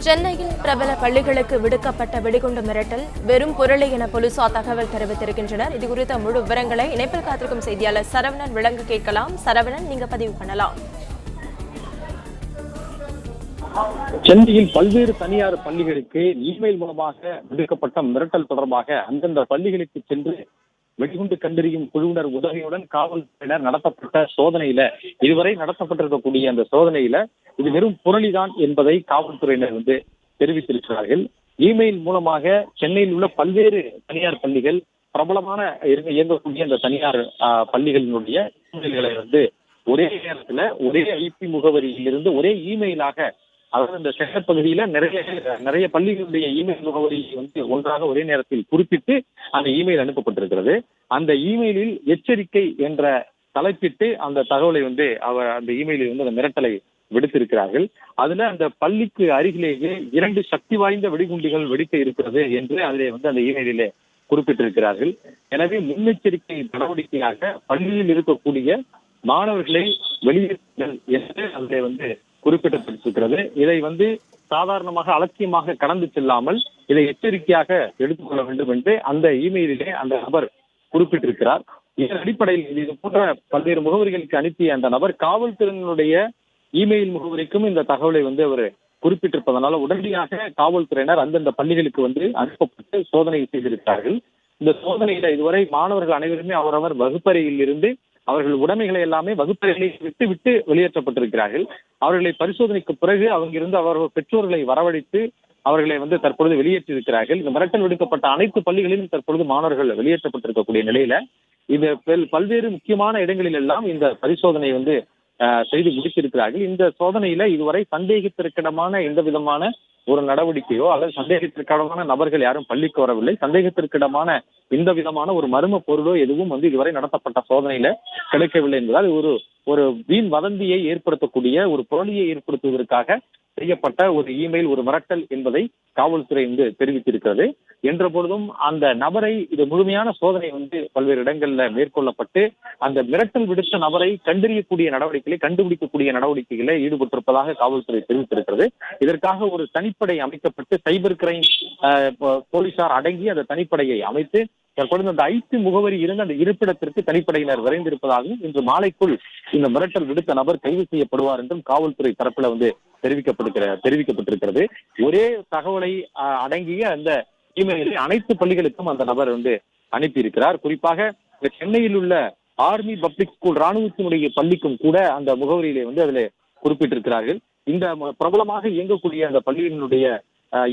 சென்னையில் பிரபல பள்ளிகளுக்கு விடுக்கப்பட்ட வெடிகுண்டு மிரட்டல் வெறும் புரளி என போலீசார் தகவல் தெரிவித்திருக்கின்றனர். இதுகுறித்த முழு விவரங்களை இணைப்பில் காத்திருக்கும் செய்தியாளர் சரவணன் விளங்க கேட்கலாம். சரவணன், நீங்க பதிவு பண்ணலாம். சென்னையில் பல்வேறு தனியார் பள்ளிகளுக்கு இமெயில் மூலமாக விடுக்கப்பட்ட மிரட்டல் தொடர்பாக அந்தந்த பள்ளிகளுக்கு சென்று வெடிகுண்டு கண்டறியும் குழுவினர் உதவியுடன் காவல்துறையினர் நடத்தப்பட்ட சோதனையில இதுவரை நடத்தப்பட்டிருக்கக்கூடிய அந்த சோதனையில இது வெறும் புரளிதான் என்பதை காவல்துறையினர் தெரிவித்திருக்கிறார்கள். இமெயில் மூலமாக சென்னையில் உள்ள பல்வேறு தனியார் பள்ளிகள் பிரபலமான இயங்கக்கூடிய அந்த தனியார் பள்ளிகளினுடைய இமெயில்களை ஒரே நேரத்துல ஒரே ஐபி முகவரியிலிருந்து ஒரே இமெயிலாக, அதாவது இந்த சென்னை பகுதியில நிறைய பள்ளிகளுடைய இமெயில் முகவரி ஒன்றாக ஒரே நேரத்தில் குறிப்பிட்டு அந்த இமெயில் அனுப்பப்பட்டிருக்கிறது. அந்த இமெயிலில் எச்சரிக்கை என்ற தலைப்பிட்டு அந்த தகவலை அந்த இமெயிலில் அந்த மிரட்டலை விடுத்திருக்கிறார்கள். அதுல அந்த பள்ளிக்கு அருகிலேயே 2 சக்தி வாய்ந்த வெடிகுண்டுகள் வெடிக்க இருக்கிறது என்று அதிலே அந்த இமெயிலிலே குறிப்பிட்டிருக்கிறார்கள். எனவே முன்னெச்சரிக்கை நடவடிக்கையாக பள்ளியில் இருக்கக்கூடிய மாணவர்களை வெளியேற்றுங்கள் என்று அதிலே குறிப்பிடப்பட்டிருக்கிறது. இதை சாதாரணமாக அலட்சியமாக கடந்து செல்லாமல் இதை எச்சரிக்கையாக எடுத்துக்கொள்ள வேண்டும் என்று அந்த இமெயிலிலே அந்த நபர் குறிப்பிட்டிருக்கிறார். இதன் அடிப்படையில் இது போன்ற பல்வேறு முகவரிகளுக்கு அனுப்பிய அந்த நபர் காவல்துறையினுடைய இமெயில் முகவரிக்கும் இந்த தகவலை அவர் குறிப்பிட்டிருப்பதனால உடனடியாக காவல்துறையினர் அந்தந்த பள்ளிகளுக்கு அனுப்பப்பட்டு சோதனை செய்திருக்கிறார்கள். இந்த சோதனையில இதுவரை மாணவர்கள் அனைவருமே அவரவர் வகுப்பறையில் இருந்து அவர்கள் உடைமைகளை எல்லாமே வகுப்பறைகளை விட்டு வெளியேற்றப்பட்டிருக்கிறார்கள். அவர்களை பரிசோதனைக்கு பிறகு அங்கிருந்து அவர்கள் பெற்றோர்களை வரவழைத்து அவர்களை தற்பொழுது வெளியேற்றியிருக்கிறார்கள். இந்த மிரட்டல் விடுக்கப்பட்ட அனைத்து பள்ளிகளிலும் தற்பொழுது மாணவர்கள் வெளியேற்றப்பட்டிருக்கக்கூடிய நிலையில இது பல்வேறு முக்கியமான இடங்களில் எல்லாம் இந்த பரிசோதனை செய்து முடித்திருக்கிறார்கள். இந்த சோதனையில இதுவரை சந்தேகத்திற்கிடமான எந்த விதமான ஒரு நடவடிக்கையோ அல்லது சந்தேகத்திற்கிடமான நபர்கள் யாரும் பள்ளிக்கு வரவில்லை. சந்தேகத்திற்கிடமான இந்த விதமான ஒரு மர்ம பொருளோ எதுவும் இதுவரை நடத்தப்பட்ட சோதனையில கிடைக்கவில்லை என்பதால் ஒரு வீண் வதந்தியை ஏற்படுத்தக்கூடிய ஒரு புரளியை ஏற்படுத்துவதற்காக செய்யப்பட்ட ஒரு இமெயில், ஒரு மிரட்டல் என்பதை காவல்துறை தெரிவித்திருக்கிறது. என்ற பொழுதும் அந்த நபரை இது முழுமையான சோதனை பல்வேறு இடங்கள்ல மேற்கொள்ளப்பட்டு அந்த மிரட்டல் விடுத்த நபரை கண்டுபிடிக்கக்கூடிய நடவடிக்கைகளை ஈடுபட்டிருப்பதாக காவல்துறை தெரிவித்திருக்கிறது. இதற்காக ஒரு தனிப்படை அமைக்கப்பட்டு சைபர் கிரைம் போலீசார் அடங்கி அந்த தனிப்படையை அமைத்து தற்பொழுது அந்த ஐபி முகவரி இருந்த அந்த இருப்பிடத்திற்கு தனிப்படையினர் விரைந்திருப்பதாகவும் இன்று மாலைக்குள் இந்த மிரட்டல் விடுத்த நபர் கைது செய்யப்படுவார் என்றும் காவல்துறை தரப்புல தெரிவிக்கப்பட்டிருக்கிறது. ஒரே தகவலை அடங்கிய அந்த இமெயிலை அனைத்து பள்ளிகளுக்கும் அந்த நபர் அனுப்பியிருக்கிறார். குறிப்பாக சென்னையில் உள்ள ஆர்மி பப்ளிக் ஸ்கூல் ராணுவத்தினுடைய பள்ளிக்கும் கூட அந்த முகவரியிலே அதுல குறிப்பிட்டிருக்கிறார்கள். இந்த பிரபலமாக இயங்கக்கூடிய அந்த பள்ளியினுடைய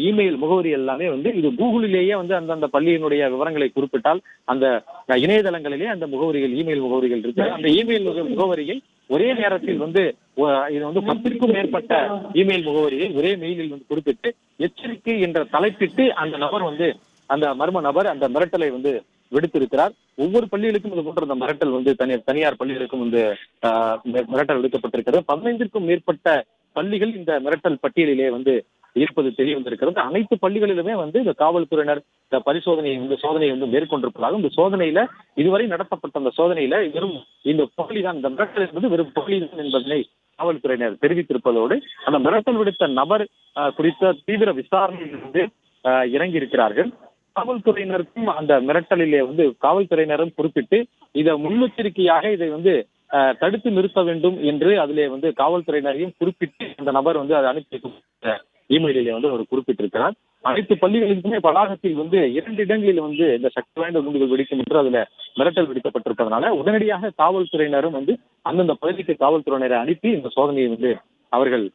இமெயில் முகவரி எல்லாமே இது கூகுளிலேயே அந்தந்த பள்ளியினுடைய விவரங்களை குறிப்பிட்டால் அந்த இணையதளங்களிலே அந்த முகவரிகள் இமெயில் முகவரிகள் இருக்கு. அந்த இமெயில் முகவரியை ஒரே நேரத்தில் இது 10க்கும் மேற்பட்ட இமெயில் முகவரியை ஒரே மெயிலில் குறிப்பிட்டு எச்சரிக்கை என்ற தலைப்பிட்டு அந்த நபர் அந்த மர்ம நபர் அந்த மிரட்டலை விடுத்திருக்கிறார். ஒவ்வொரு பள்ளிகளுக்கும் இது போன்ற அந்த மிரட்டல் தனியார் பள்ளிகளுக்கும் மிரட்டல் விடுக்கப்பட்டிருக்கிறது. 15க்கும் மேற்பட்ட பள்ளிகள் இந்த மிரட்டல் பட்டியலிலே இருப்பது தெரிய வந்திருக்கிறது. அனைத்து பள்ளிகளிலுமே இந்த காவல்துறையினர் இந்த சோதனையை மேற்கொண்டிருப்பதாக இந்த சோதனையில இதுவரை நடத்தப்பட்ட அந்த சோதனையில வெறும் இந்த புரளிதான், இந்த மிரட்டல் என்பது வெறும் புரளிதான் என்பதனை காவல்துறையினர் தெரிவித்திருப்பதோடு அந்த மிரட்டல் விடுத்த நபர் குறித்த தீவிர விசாரணையில் இறங்கி இருக்கிறார்கள். காவல்துறையினருக்கும் அந்த மிரட்டலிலே காவல்துறையினரும் குறிப்பிட்டு இதை முன்னெச்சரிக்கையாக இதை தடுத்து நிறுத்த வேண்டும் என்று அதிலே காவல்துறையினரையும் குறிப்பிட்டு அந்த நபர் அதை அனுப்பி இமெயிலே அவர் குறிப்பிட்டிருக்கிறார். அனைத்து பள்ளிகளுக்குமே வளாகத்தில் 2 இடங்களில் இந்த சக்தி வாய்ந்த குண்டுகள் வெடிக்கும் என்று அதுல மிரட்டல் விடுக்கப்பட்டிருப்பதனால உடனடியாக காவல்துறையினரும் அந்தந்த பகுதிக்கு காவல்துறையினரை அனுப்பி இந்த சோதனையை அவர்கள்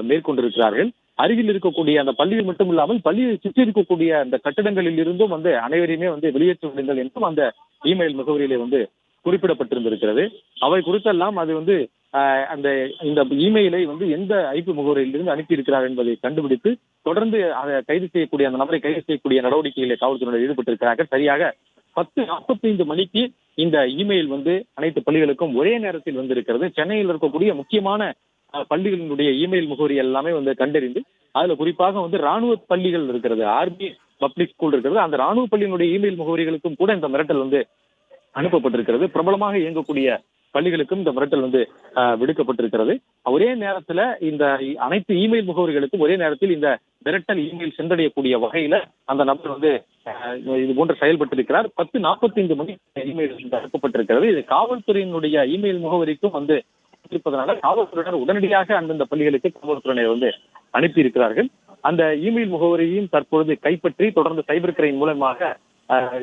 மேற்கொண்டிருக்கிறார்கள். அருகில் இருக்கக்கூடிய அந்த பள்ளியில் மட்டும் இல்லாமல் பள்ளியை சுற்றி இருக்கக்கூடிய அந்த கட்டிடங்களில் இருந்தும் அனைவரையுமே வெளியேற்ற விடுங்கள் என்றும் அந்த இமெயில் முகவரியிலே குறிப்பிடப்பட்டிருந்திருக்கிறது. அவை குறித்தெல்லாம் அது இந்த இமெயிலை எந்த ஐபி முகவரியிலிருந்து அனுப்பியிருக்கிறார் என்பதை கண்டுபிடித்து தொடர்ந்து அதை அந்த நபரை கைது செய்யக்கூடிய நடவடிக்கைகளை காவல்துறையினர் ஈடுபட்டிருக்கிறார்கள். சரியாக 10:45 மணிக்கு இந்த இமெயில் அனைத்து பள்ளிகளுக்கும் ஒரே நேரத்தில் வந்திருக்கிறது. சென்னையில் இருக்கக்கூடிய முக்கியமான பள்ளிகளினுடைய இமெயில் முகவரி எல்லாமே கண்டறிந்து அதுல குறிப்பாக ராணுவ பள்ளிகள் இருக்கிறது, ஆர்மி பப்ளிக் ஸ்கூல் இருக்கிறது, அந்த ராணுவ பள்ளியினுடைய இமெயில் முகவரிகளுக்கும் கூட இந்த மிரட்டல் அனுப்பப்பட்டிருக்கிறது. பிரபலமாக இயங்கக்கூடிய பள்ளிகளுக்கும் இந்த மிரட்டல் விடுக்கப்பட்டிருக்கிறது. ஒரே நேரத்துல இந்த அனைத்து இமெயில் முகவரிகளுக்கும் ஒரே நேரத்தில் இந்த மிரட்டல் இமெயில் சென்றடையக்கூடிய வகையில அந்த நபர் வந்து இது போன்று செயல்பட்டிருக்கிறார். 10:45 மணி இமெயில் அனுப்பப்பட்டிருக்கிறது. இது காவல்துறையினுடைய இமெயில் முகவரிக்கும் வந்து இருப்பதனால காவல்துறையினர் உடனடியாக அந்தந்த பள்ளிகளுக்கு காவல்துறையினர் வந்து அனுப்பி இருக்கிறார்கள். அந்த இமெயில் முகவரியையும் தற்பொழுது கைப்பற்றி தொடர்ந்து சைபர் கிரைம் மூலமாக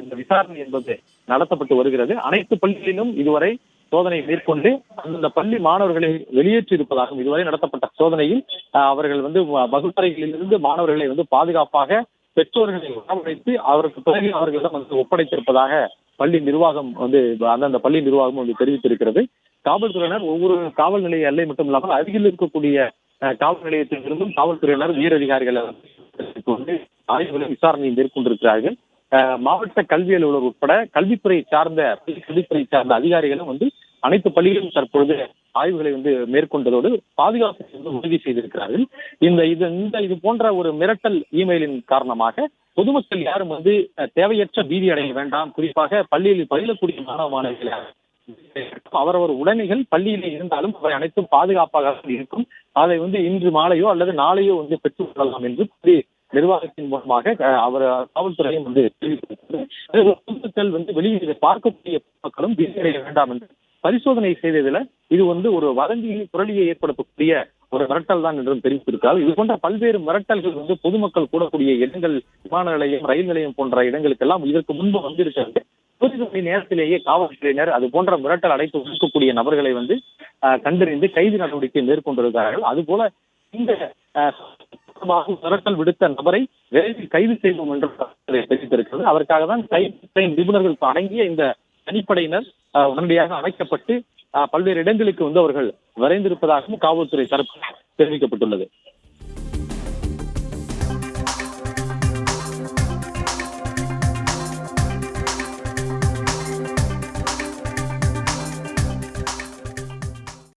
இந்த விசாரணை என்பது நடத்தப்பட்டு வருகிறது. அனைத்து பள்ளிகளிலும் இதுவரை சோதனை மேற்கொண்டு அந்தந்த பள்ளி மாணவர்களை வெளியேற்றி இருப்பதாகவும் இதுவரை நடத்தப்பட்ட சோதனையில் அவர்கள் வந்து வகுப்பறைகளிலிருந்து மாணவர்களை வந்து பாதுகாப்பாக பெற்றோர்களை வரவழைத்து அவருக்கு பிறகு அவர்களிடம் வந்து ஒப்படைத்திருப்பதாக பள்ளி நிர்வாகம் வந்து அந்தந்த பள்ளி நிர்வாகம் வந்து தெரிவித்திருக்கிறது. காவல்துறையினர் ஒவ்வொரு காவல் நிலைய எல்லை மட்டும் இல்லாமல் அருகில் இருக்கக்கூடிய காவல் நிலையத்திலிருந்தும் காவல்துறையினர் உயர் அதிகாரிகளை வந்து ஆய்வுகளை விசாரணை மேற்கொண்டிருக்கிறார்கள். மாவட்ட கல்வி அலுவலர் உட்பட கல்வித்துறை சார்ந்த அதிகாரிகளும் வந்து அனைத்து பள்ளிகளும் தற்பொழுது ஆய்வுகளை வந்து மேற்கொண்டதோடு பாதுகாப்பை வந்து உறுதி செய்திருக்கிறார்கள். இது போன்ற ஒரு மிரட்டல் இமெயிலின் காரணமாக பொதுமக்கள் யாரும் வந்து தேவையற்ற பீதி அடைய வேண்டாம். குறிப்பாக பள்ளியில் பயிலக்கூடிய மாணவ மாணவிகள் அவரவர் உடைமைகள் பள்ளியில் இருந்தாலும் அவை அனைத்தும் பாதுகாப்பாக இருக்கும். அதை வந்து இன்று மாலையோ அல்லது நாளையோ வந்து பெற்றுக் கொள்ளலாம் என்று நிர்வாகத்தின் மூலமாக அவர் காவல்துறையும் வந்து தெரிவித்திருக்கிறது. பொதுமக்கள் வந்து வெளியில் பார்க்கக்கூடிய மக்களும் பீதியடைய வேண்டாம் என்று பரிசோதனை செய்ததில் இது வந்து ஒரு வதந்தியை புரளியை ஏற்படுத்தக்கூடிய ஒரு மிரட்டல் தான் என்றும் தெரிவித்திருக்கிறார். இது போன்ற பல்வேறு மிரட்டல்கள் வந்து பொதுமக்கள் கூடக்கூடிய இடங்கள், விமான நிலையம், ரயில் நிலையம் போன்ற இடங்களுக்கெல்லாம் இதற்கு முன்பு வந்திருக்கிறது. ஒரு மணி நேரத்திலேயே காவல்துறையினர் அது போன்ற மிரட்டல் அடைத்து ஒதுக்கக்கூடிய நபர்களை வந்து கண்டறிந்து கைது நடவடிக்கை மேற்கொண்டிருக்கிறார்கள். அதுபோல இந்த மிரட்டல் விடுத்த நபரை விரைவில் கைது செய்வோம் என்று தெரிவித்திருக்கிறது. அதற்காக தான் சைபர் நிபுணர்கள் அடங்கிய இந்த தனிப்படையினர் உடனடியாக அமைக்கப்பட்டு பல்வேறு இடங்களுக்கு வந்து அவர்கள் விரைந்திருப்பதாகவும் காவல்துறை தரப்பு தெரிவிக்கப்பட்டுள்ளது.